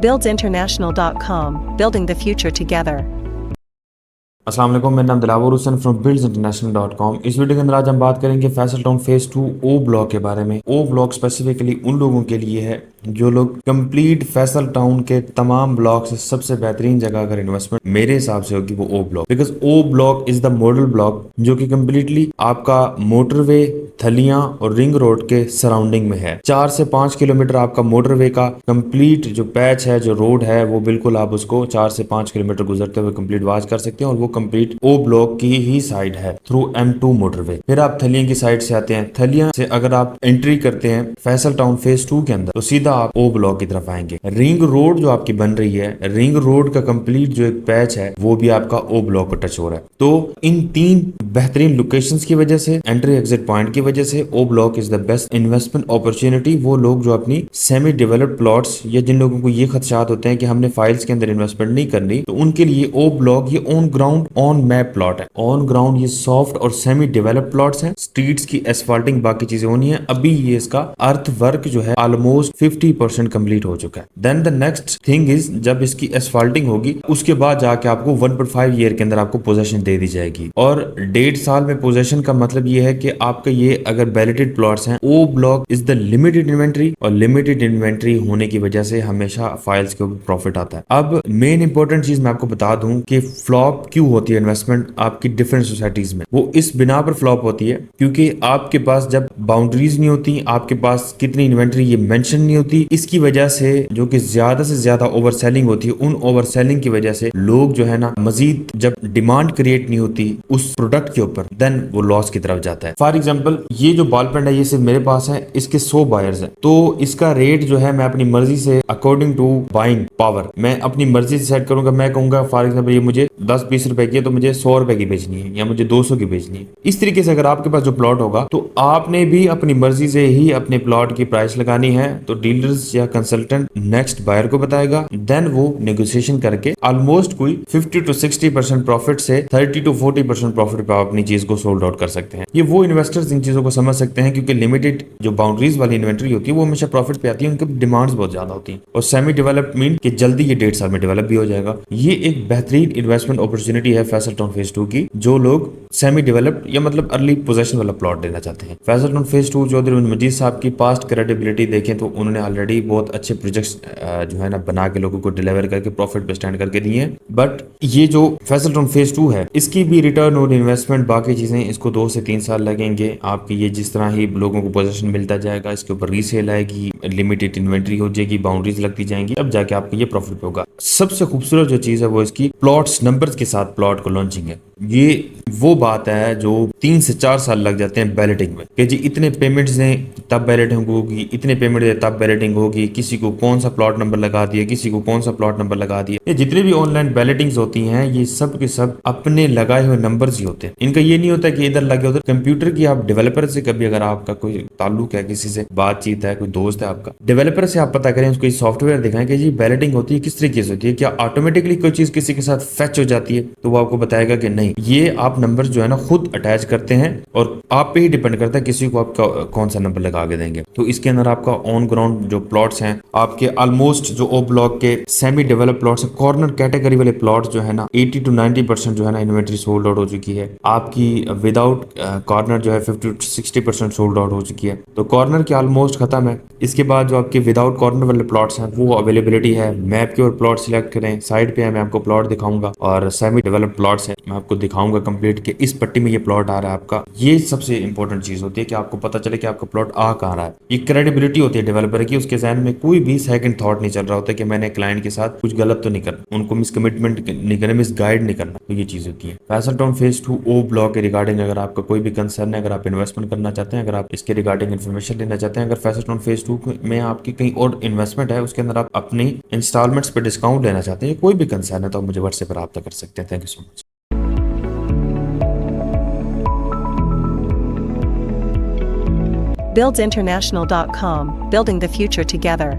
buildsinternational.com, building the future together. अस्सलाम वालेकुम, मेरा नाम दिलावर हुसैन फ्रॉम buildsinternational.com। इस वीडियो के अंदर आज हम बात करेंगे फैसल टाउन फेज 2 ओ ब्लॉक के बारे में। ओ ब्लॉक स्पेसिफिकली उन लोगों के लिए है जो लोग कंप्लीट फैसल टाउन के तमाम ब्लॉक से सबसे बेहतरीन जगह अगर इन्वेस्टमेंट मेरे हिसाब से होगी वो O block, because O block is the model block जो कि कंप्लीटली आपका मोटरवे, थलियां और रिंग रोड के सराउंडिंग में है। 4 से 5 किलोमीटर आपका मोटरवे का कंप्लीट जो पैच है, जो रोड है, वो बिल्कुल आप उसको 4 से 5 किलोमीटर गुजरते हुए कंप्लीट वॉच कर सकते हैं और वो कंप्लीट ओ ब्लॉक की ही साइड है थ्रू M2 मोटरवे। फिर आप थलियां की साइड से आते हैं। थलियां से अगर आप एंट्री करते हैं फैसल टाउन फेज 2 के अंदर तो सीधा आप ओ ब्लॉक की तरफ आएंगे। रिंग रोड जो आपकी बन रही है, रिंग रोड का कंप्लीट जो एक पैच है वो भी आपका ओ ब्लॉक पर टच हो रहा है। तो इन 3 बेहतरीन लोकेशंस की वजह से, एंट्री एग्जिट पॉइंट की वजह से O block is the best investment opportunity. वो लोग जो अपनी सेमी डेवलप्ड प्लॉट्स या जिन लोगों को ये खदशात होते हैं कि हमने फाइल्स के अंदर इन्वेस्टमेंट नहीं करनी, तो उनके लिए ओ ब्लॉक ये on ground on map plot है। ऑन ग्राउंड ये सॉफ्ट और सेमी डेवलप्ड प्लॉट्स हैं। स्ट्रीट्स की एस्फाल्टिंग बाकी चीजें होनी है। अभी ये इसका अर्थ वर्क जो है ऑलमोस्ट 50% कंप्लीट हो चुका है। Then the next thing is, जब इसकी एस्फाल्टिंग होगी उसके बाद जाके आपको 1.5 ईयर के अंदर आपको पोजेशन दे दी जाएगी। और 1.5 साल में पोजेशन का मतलब ये है कि आपका ये अगर बैलेटेड प्लॉट्स हैं, O block is the limited inventory और लिमिटेड इन्वेंट्री होने की वजह से हमेशा फाइल्स के ऊपर प्रॉफिट आता है। अब मेन इंपॉर्टेंट चीज मैं आपको बता दूं कि फ्लॉप क्यों होती है इन्वेस्टमेंट आपकी डिफरेंट सोसाइटीज में। वो इस बिना पर फ्लॉप होती है क्योंकि आपके पास जब बाउंड्रीज नहीं होती, आपके पास कितनी इन्वेंट्री ये मेंशन नहीं होती, इसकी वजह से जो कि ज्यादा से ज्यादा ओवर सेलिंग होती है। उन ओवर सेलिंग की वजह से लोग जो है ना, मजीद जब डिमांड क्रिएट नहीं होती उस प्रोडक्ट के ऊपर, देन वो लॉस की तरफ जाता है। फॉर एग्जाम्पल ये जो बॉल पेन है ये सिर्फ मेरे पास है, इसके 100 बायर्स हैं, तो इसका रेट जो है मैं अपनी मर्जी से अकॉर्डिंग टू बाइंग पावर मैं अपनी मर्जी से सेट करूंगा। मैं कहूंगा फॉर एग्जाम्पल ये मुझे 10-20 रुपए की है तो मुझे 100 रुपए की बेचनी है या मुझे 200 की बेचनी है। इस तरीके से अगर आपके पास जो प्लॉट होगा तो आपने भी अपनी मर्जी से ही अपने प्लॉट की प्राइस लगानी है। तो डीलर्स या कंसल्टेंट नेक्स्ट बायर को बताएगा, देन वो नेगोशिएशन करके ऑलमोस्ट कोई 50 to 60% प्रॉफिट से 30 to 40% प्रॉफिट पे आप अपनी चीज को सोल्ड आउट कर सकते हैं। ये वो इन्वेस्टर्स इन चीजों को समझ सकते हैं क्योंकि लिमिटेड जो बाउंड्रीज वाली इन्वेंट्री होती है वो हमेशा प्रॉफिट पे आती है, उनकी डिमांड्स बहुत ज्यादा होती है। और सेमी डेवलप्ड मीन कि जल्दी ये 1.5 साल में डेवलप भी हो जाएगा। ये एक बेहतरीन इन्वेस्टमेंट अपॉर्चुनिटी है फैसल टाउन फेज 2 की, जो लोग सेमी डेवलप्ड या मतलब अर्ली पोजेशन वाला प्लॉट लेना चाहते हैं। फैसल टाउन फेज 2 चौधरी मजीद साहब की पास्ट क्रेडिबिलिटी देखें तो उन्होंने ऑलरेडी बहुत अच्छे प्रोजेक्ट्स जो है ना बना के लोगों को डिलीवर करके प्रॉफिट पे स्टैंड करके दिए हैं। बट ये जो फैसल टाउन फेज 2 है इसकी भी रिटर्न ऑन इन्वेस्टमेंट बाकी चीजें इसको 2 से 3 साल लगेंगे। आपकी ये जिस तरह ही लोगों को पोजीशन मिलता जाएगा, इसके ऊपर रीसेल आएगी, लिमिटेड इन्वेंट्री हो जाएगी, बाउंड्रीज लगती जाएंगी, तब जाके आपको ये प्रॉफिट पे होगा। सबसे खूबसूरत जो चीज है वो इसकी प्लॉट्स नंबर्स के साथ प्लॉट को लॉन्चिंग है। ये वो बात है जो 3 से 4 साल लग जाते हैं बैलेटिंग में कि जी इतने पेमेंट्स दें तब बैलेटिंग होगी, इतने पेमेंट दें तब बैलेटिंग होगी, किसी को कौन सा प्लॉट नंबर लगा दिया, किसी को कौन सा प्लॉट नंबर लगा दिया। ये जितने भी ऑनलाइन बैलेटिंग्स होती हैं ये सब के सब अपने लगाए हुए नंबर्स ही होते हैं। इनका ये नहीं होता कि इधर लगे उधर। कंप्यूटर की आप डेवलपर से कभी अगर आपका कोई ताल्लुक है, किसी से बातचीत है, कोई दोस्त है आपका, डेवलपर से आप पता करें, उसको सॉफ्टवेयर दिखाएं कि जी बैलेटिंग होती है किस तरीके से होती है, क्या ऑटोमेटिकली कोई चीज किसी के साथ फैच हो जाती है, तो वो आपको बताएगा कि नहीं, ये आप नंबर जो है ना खुद अटैच करते हैं और आप पे ही डिपेंड करता है किसी को आप कौन सा नंबर लगा के देंगे। तो इसके अंदर आपका ऑन ग्राउंड जो प्लॉट्स हैं आपके ऑलमोस्ट जो ओ ब्लॉक के सेमी डेवलप प्लॉट्स है, कॉर्नर कैटेगरी वाले प्लॉट्स जो है ना 80 to 90% जो है ना इन्वेंट्री सोल्ड आउट हो चुकी है। आपकी विदाउट कॉर्नर जो है 50 to 60% सोल्ड आउट हो चुकी है। तो कॉर्नर की ऑलमोस्ट खत्म है। इसके बाद जो आपके विदाउट कॉर्नर वाले प्लॉट्स हैं वो अवेलेबिलिटी है। मैप के और प्लॉट सिलेक्ट करें, साइड पे है मैं आपको प्लॉट दिखाऊंगा और सेमी डेवलप प्लॉट्स है मैं आपको दिखाऊंगा कंप्लीट कि इस पट्टी में ये प्लॉट आ रहा है आपका। ये सबसे इंपॉर्टेंट चीज होती है कि आपको पता चले कि आपका प्लॉट आ कहाँ रहा है। ये क्रेडिबिलिटी होती है डेवलपर की, उसके जहन में कोई भी सेकंड थॉट नहीं चल रहा होता कि मैंने क्लाइंट के साथ कुछ गलत तो नहीं करना, उनको मिस कमिटमेंट नहीं करना, मिस गाइड नहीं करना। तो ये चीज होती है। फैसल टाउन फेज 2 ओ ब्लॉक के रिगार्डिंग अगर आपका कोई भी कंसर्न है, अगर आप इन्वेस्टमेंट करना चाहते हैं, अगर आप इसके रिगार्डिंग इन्फॉर्मेशन लेना चाहते हैं, अगर फैसल टाउन फेज 2 में आपकी कहीं और इन्वेस्टमेंट है उसके अंदर आप अपनी इंस्टॉलमेंट्स पे डिस्काउंट लेना चाहते हैं, कोई भी कंसर्न है, तो आप मुझे व्हाट्सएप पर रब्ता कर सकते हैं। Thank you so much. buildsinternational.com, building the future together.